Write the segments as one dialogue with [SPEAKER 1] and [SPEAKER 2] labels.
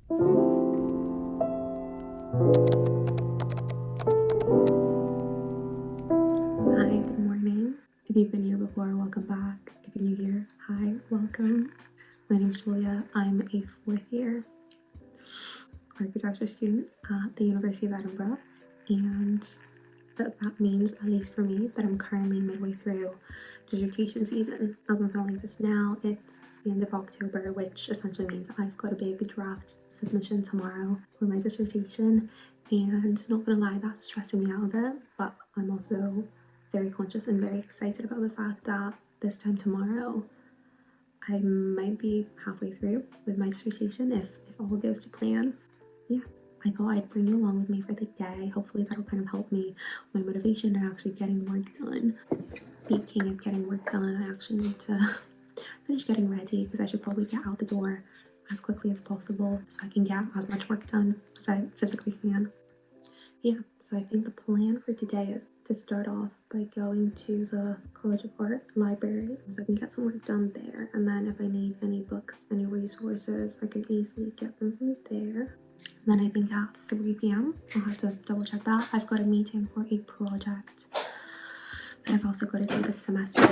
[SPEAKER 1] Hi, good morning. If you've been here before, welcome back. If you're new here, hi, welcome. My name is Julia. I'm a fourth year architecture student at the University of Edinburgh, and that means, at least for me, that I'm currently midway through dissertation season. As I'm filming this now, it's the end of October, which essentially means I've got a big draft submission tomorrow for my dissertation, and not gonna lie, that's stressing me out a bit, but I'm also very conscious and very excited about the fact that this time tomorrow I might be halfway through with my dissertation if all goes to plan. Yeah, I thought I'd bring you along with me for the day. Hopefully that'll kind of help me, my motivation and actually getting work done. Speaking of getting work done, I actually need to finish getting ready because I should probably get out the door as quickly as possible so I can get as much work done as I physically can. Yeah, so I think the plan for today is to start off by going to the College of Art library so I can get some work done there, and then if I need any books, any resources, I can easily get them from there. Then I think at 3 p.m. I'll have to double check that. I've got a meeting for a project that I've also got to do this semester.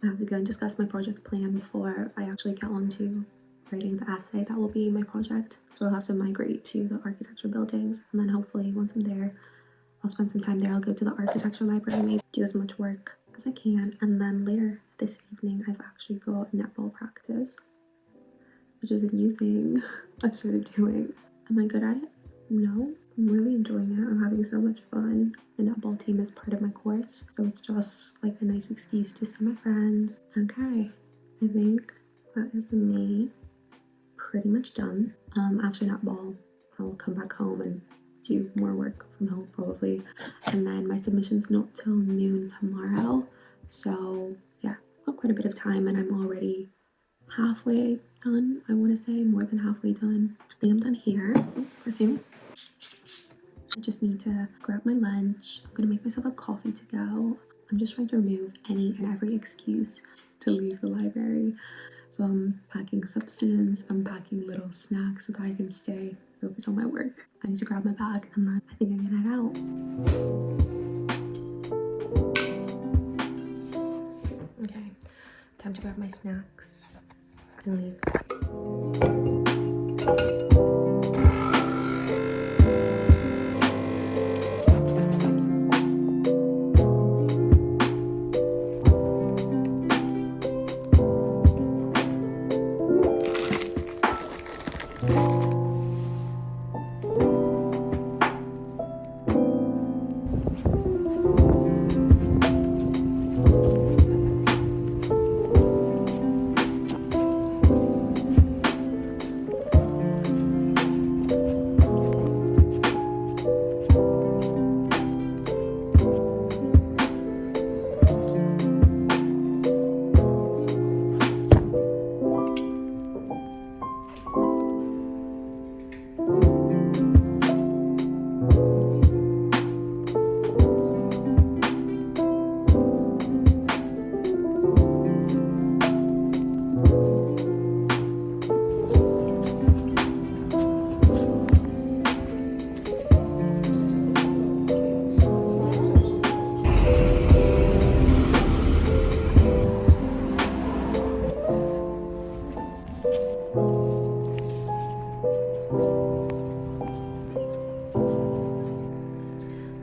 [SPEAKER 1] I have to go and discuss my project plan before I actually get on to writing the essay that will be my project. So I'll have to migrate to the architecture buildings, and then hopefully once I'm there, I'll spend some time there. I'll go to the architecture library, maybe do as much work as I can, and then later this evening I've actually got netball practice, which is a new thing I started doing. Am I good at it? No, I'm really enjoying it. I'm having so much fun. The netball team is part of my course, so it's just like a nice excuse to see my friends. Okay, I think that is me pretty much done. After netball, I'll come back home and do more work from home probably, and then my submission's not till noon tomorrow, so yeah, got quite a bit of time, and I'm already halfway done. I want to say more than halfway done. I think I'm done here. Oh, perfume. I just need to grab my lunch. I'm gonna make myself a coffee to go. I'm just trying to remove any and every excuse to leave the library. So I'm packing substance, I'm packing little snacks so that I can stay focused on my work. I need to grab my bag and then I think I'm gonna head out. Okay, time to grab my snacks and leave.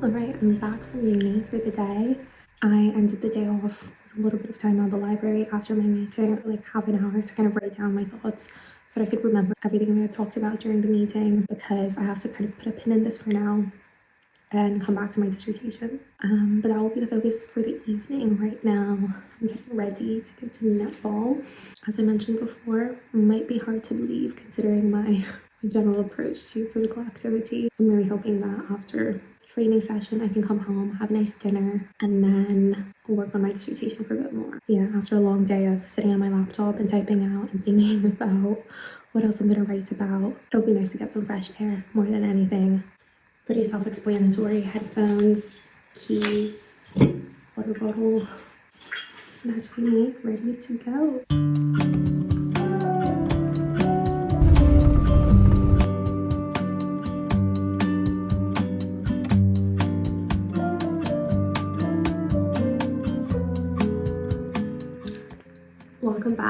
[SPEAKER 1] Alright, I'm back from uni for the day. I ended the day off with a little bit of time at the library after my meeting, like half an hour to kind of write down my thoughts so that I could remember everything we had talked about during the meeting, because I have to kind of put a pin in this for now and come back to my dissertation. But that will be the focus for the evening. Right now, I'm getting ready to go to netball. As I mentioned before, it might be hard to believe considering my general approach to physical activity. I'm really hoping that after training session I can come home, have a nice dinner, and then work on my dissertation for a bit more. Yeah, after a long day of sitting on my laptop and typing out and thinking about what else I'm gonna write about, it'll be nice to get some fresh air more than anything. Pretty self-explanatory. Headphones, keys, water bottle. That's me, ready to go.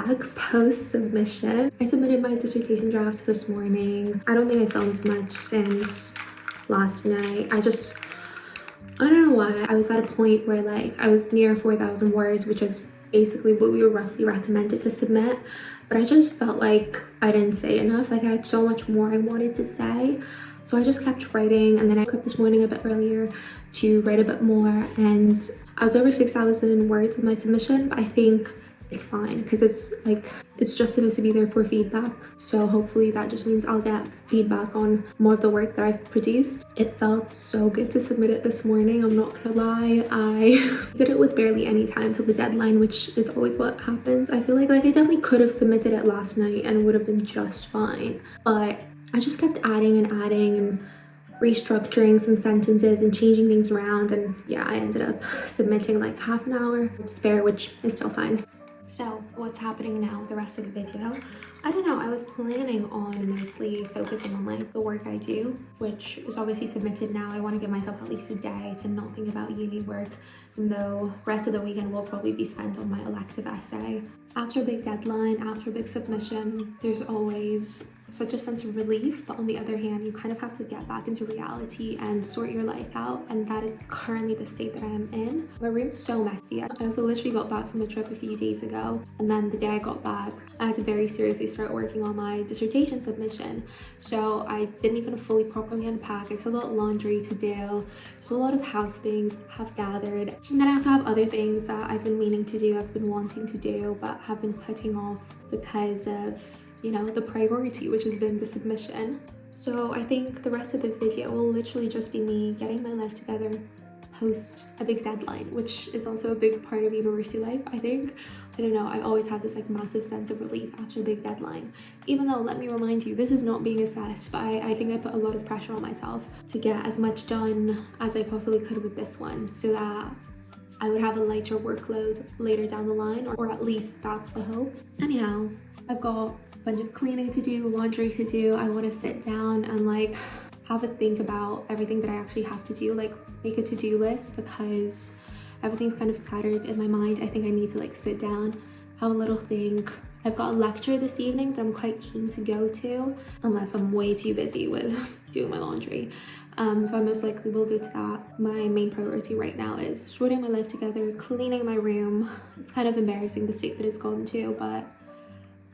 [SPEAKER 1] back post submission. I submitted my dissertation draft this morning. I don't think I filmed much since last night. I don't know why. I was at a point where like I was near 4,000 words, which is basically what we were roughly recommended to submit. But I just felt like I didn't say enough. Like I had so much more I wanted to say. So I just kept writing, and then I woke up this morning a bit earlier to write a bit more, and I was over 6,000 words in my submission, but I think it's fine because it's just supposed to be there for feedback. So hopefully that just means I'll get feedback on more of the work that I've produced. It felt so good to submit it this morning, I'm not gonna lie. I did it with barely any time till the deadline, which is always what happens. I feel like I definitely could have submitted it last night and it would have been just fine, but I just kept adding and restructuring some sentences and changing things around, and yeah, I ended up submitting like half an hour to spare, which is still fine. So what's happening now with the rest of the video? I don't know, I was planning on mostly focusing on like the work I do, which is obviously submitted now. I want to give myself at least a day to not think about uni work, even though the rest of the weekend will probably be spent on my elective essay. After a big deadline, after a big submission, there's always such a sense of relief, but on the other hand, you kind of have to get back into reality and sort your life out, and that is currently the state that I am in. My room's so messy. I also literally got back from a trip a few days ago, and then the day I got back, I had to very seriously start working on my dissertation submission. So I didn't even fully properly unpack. I still got laundry to do. There's a lot of house things have gathered, and then I also have other things that I've been meaning to do, I've been wanting to do, but have been putting off because of, you know, the priority, which has been the submission. So I think the rest of the video will literally just be me getting my life together post a big deadline, which is also a big part of university life, I think. I don't know, I always have this like massive sense of relief after a big deadline. Even though, let me remind you, this is not being assessed, but I think I put a lot of pressure on myself to get as much done as I possibly could with this one, so that I would have a lighter workload later down the line, or at least that's the hope. Anyhow, I've got a bunch of cleaning to do, laundry to do. I want to sit down and like have a think about everything that I actually have to do, like make a to-do list, because everything's kind of scattered in my mind. I think I need to like sit down, have a little think. I've got a lecture this evening that I'm quite keen to go to, unless I'm way too busy with doing my laundry. So I most likely will go to that. My main priority right now is sorting my life together, cleaning my room. It's kind of embarrassing the state that it's gone to, but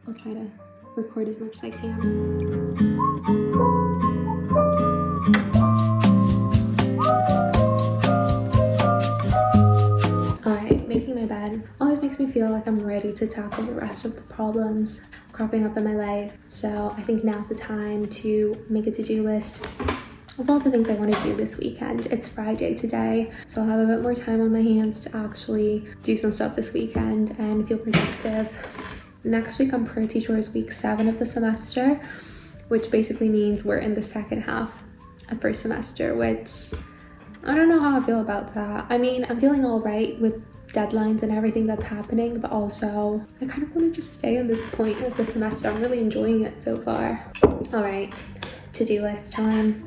[SPEAKER 1] I'll try to record as much as I can. Alright, making my bed always makes me feel like I'm ready to tackle the rest of the problems cropping up in my life. So I think now's the time to make a to-do list of all the things I want to do this weekend. It's Friday today, so I'll have a bit more time on my hands to actually do some stuff this weekend and feel productive. Next week, I'm pretty sure, is week 7 of the semester, which basically means we're in the second half of first semester, which I don't know how I feel about that. I mean, I'm feeling all right with deadlines and everything that's happening, but also I kind of want to just stay on this point of the semester. I'm really enjoying it so far. All right, to-do list time.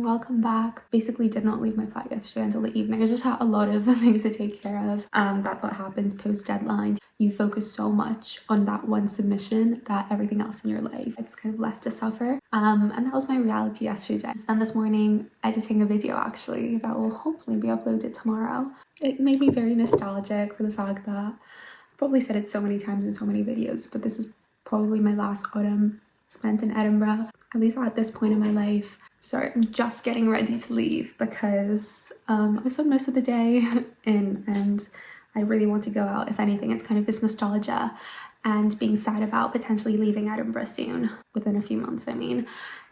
[SPEAKER 1] Welcome back. Basically did not leave my flat yesterday until the evening. I just had a lot of things to take care of. That's what happens post deadline. You focus so much on that one submission that everything else in your life is kind of left to suffer. And that was my reality yesterday. I spent this morning editing a video actually that will hopefully be uploaded tomorrow. It made me very nostalgic for the fact that I've probably said it so many times in so many videos, but this is probably my last autumn spent in Edinburgh, at least at this point in my life. Sorry, I'm just getting ready to leave because I spent most of the day in, and I really want to go out. If anything, it's kind of this nostalgia and being sad about potentially leaving Edinburgh soon, within a few months I mean,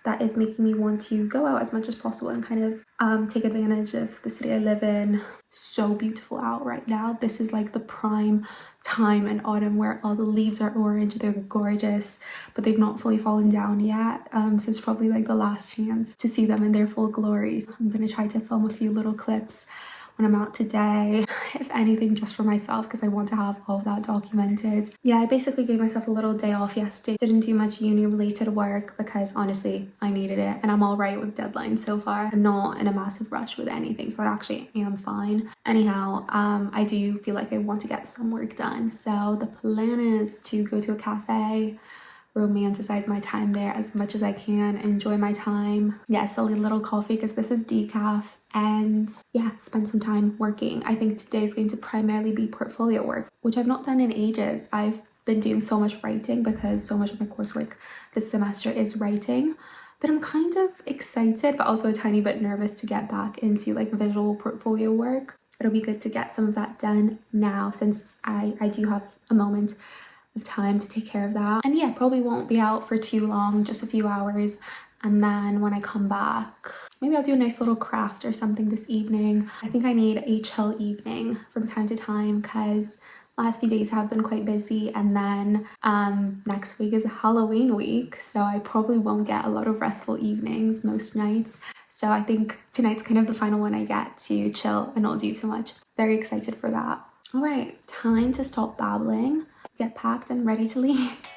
[SPEAKER 1] that is making me want to go out as much as possible and kind of take advantage of the city I live in. so beautiful out right now. This is like the prime time in autumn where all the leaves are orange. They're gorgeous, but they've not fully fallen down yet. So it's probably like the last chance to see them in their full glory. I'm gonna try to film a few little clips when I'm out today, if anything just for myself, because I want to have all of that documented. Yeah, I basically gave myself a little day off yesterday. Didn't do much uni related work because honestly I needed it, and I'm all right with deadlines so far. I'm not in a massive rush with anything, so I actually am fine. Anyhow, I do feel like I want to get some work done, so the plan is to go to a cafe, romanticize my time there as much as I can, enjoy my time. Yeah, silly little coffee because this is decaf, and yeah, spend some time working. I think today is going to primarily be portfolio work, which I've not done in ages. I've been doing so much writing because so much of my coursework this semester is writing, that I'm kind of excited but also a tiny bit nervous to get back into like visual portfolio work. It'll be good to get some of that done now since I do have a moment of time to take care of that. And yeah, probably won't be out for too long, just a few hours. And then when I come back, maybe I'll do a nice little craft or something this evening. I think I need a chill evening from time to time because last few days have been quite busy, and then next week is Halloween week, so I probably won't get a lot of restful evenings most nights. So I think tonight's kind of the final one I get to chill and not do too much. Very excited for that. All right, time to stop babbling, get packed and ready to leave.